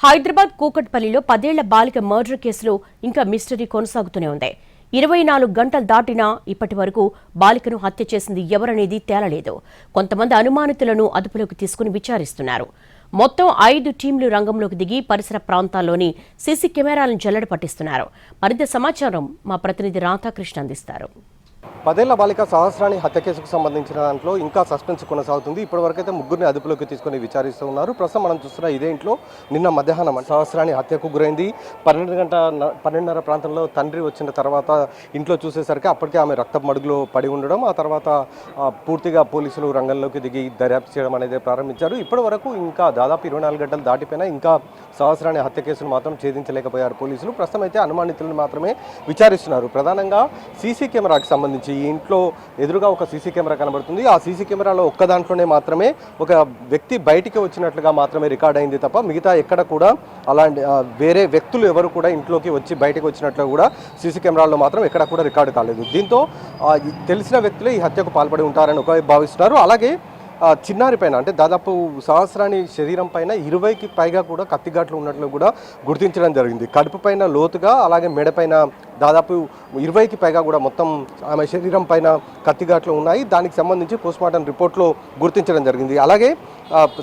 హైదరాబాద్ కూకట్పల్లిలో 10 ఏళ్ల బాలిక మర్డర్ కేసులో ఇంకా మిస్టరీ కొనసాగుతూనే ఉంది. 24 గంటలు దాటినా ఇప్పటి వరకు బాలికను హత్య చేసింది ఎవరనేది తేలలేదు. కొంతమంది అనుమానితులను అదుపులోకి తీసుకుని విచారిస్తున్నారు. మొత్తం 5 టీంలు రంగంలోకి దిగి పరిసర ప్రాంతాల్లోని సీసీ కెమెరాలను జల్లెడ పట్టిస్తున్నారు. మరింత సమాచారం మా ప్రతినిధి రాధాకృష్ణ అందిస్తారు. 10 ఏళ్ల బాలిక సహస్రాణి హత్య కేసుకు సంబంధించిన దాంట్లో ఇంకా సస్పెన్స్ కొనసాగుతుంది. ఇప్పటివరకైతే ముగ్గురిని అదుపులోకి తీసుకుని విచారిస్తూ ఉన్నారు. ప్రస్తుతం మనం చూస్తున్న ఇదే ఇంట్లో నిన్న మధ్యాహ్నం సహస్రాణి హత్యకు గురైంది. 12:30 ప్రాంతంలో తండ్రి వచ్చిన తర్వాత ఇంట్లో చూసేసరికి అప్పటికే ఆమె రక్తపు మడుగులో పడి ఉండడం, ఆ తర్వాత పూర్తిగా పోలీసులు రంగంలోకి దిగి దర్యాప్తు చేయడం అనేది ప్రారంభించారు. ఇప్పటి వరకు ఇంకా దాదాపు 24 గంటలు దాటిపోయినా ఇంకా సహస్రాణి హత్య కేసును మాత్రం ఛేదించలేకపోయారు పోలీసులు. ప్రస్తుతం అయితే అనుమానితులను మాత్రమే విచారిస్తున్నారు. ప్రధానంగా సీసీ కెమెరాకి సంబంధించి ఈ ఇంట్లో ఎదురుగా ఒక సీసీ కెమెరా కనబడుతుంది. ఆ సీసీ కెమెరాలో ఒక్క దాంట్లోనే మాత్రమే ఒక వ్యక్తి బయటికి వచ్చినట్లుగా మాత్రమే రికార్డ్ అయింది తప్ప మిగతా ఎక్కడ కూడా అలాంటి వేరే వ్యక్తులు ఎవరు కూడా ఇంట్లోకి వచ్చి బయటకు వచ్చినట్లు కూడా సీసీ కెమెరాల్లో మాత్రం ఎక్కడ కూడా రికార్డు కాలేదు. దీంతో తెలిసిన వ్యక్తులే ఈ హత్యకు పాల్పడి ఉంటారని ఒకవైపు భావిస్తున్నారు. అలాగే చిన్నారి పైన అంటే దాదాపు సహస్రాణి శరీరం పైన 20కి పైగా కూడా కత్తిఘాట్లు ఉన్నట్లు కూడా గుర్తించడం జరిగింది. కడుపు పైన లోతుగా, అలాగే మెడ పైన దాదాపు 20కి పైగా కూడా మొత్తం ఆమె శరీరం పైన కత్తిఘాట్లు ఉన్నాయి. దానికి సంబంధించి పోస్ట్మార్టం రిపోర్ట్లో గుర్తించడం జరిగింది. అలాగే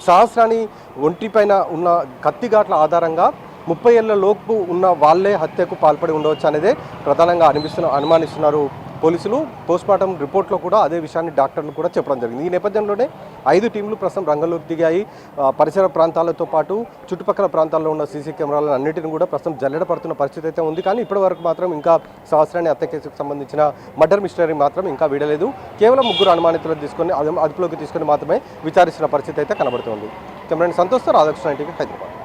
సహస్రాణి ఒంటి పైన ఉన్న కత్తిఘాట్ల ఆధారంగా 30 ఏళ్ల లోపు ఉన్న వాళ్ళే హత్యకు పాల్పడి ఉండవచ్చు అనేదే ప్రధానంగా అనుమానిస్తున్నారు పోలీసులు. పోస్ట్మార్టం రిపోర్ట్లో కూడా అదే విషయాన్ని డాక్టర్లు కూడా చెప్పడం జరిగింది. ఈ నేపథ్యంలోనే 5 టీంలు ప్రస్తుతం రంగంలోకి దిగాయి. పరిసర ప్రాంతాలతో పాటు చుట్టుపక్కల ప్రాంతాల్లో ఉన్న సీసీ కెమెరాలను అన్నింటిని కూడా ప్రస్తుతం జల్లెడ పడుతున్న పరిస్థితి అయితే ఉంది. కానీ ఇప్పటి వరకు మాత్రం ఇంకా సహస్రాణి హత్య కేసుకు సంబంధించిన మర్డర్ మిస్టరీ మాత్రం ఇంకా వీడలేదు. కేవలం ముగ్గురు అనుమానితులను తీసుకొని అదుపులోకి తీసుకొని మాత్రమే విచారిస్తున్న పరిస్థితి అయితే కనబడుతోంది. కెమెరాని సంతోష్తో రాధాకృష్ణ, హైదరాబాద్.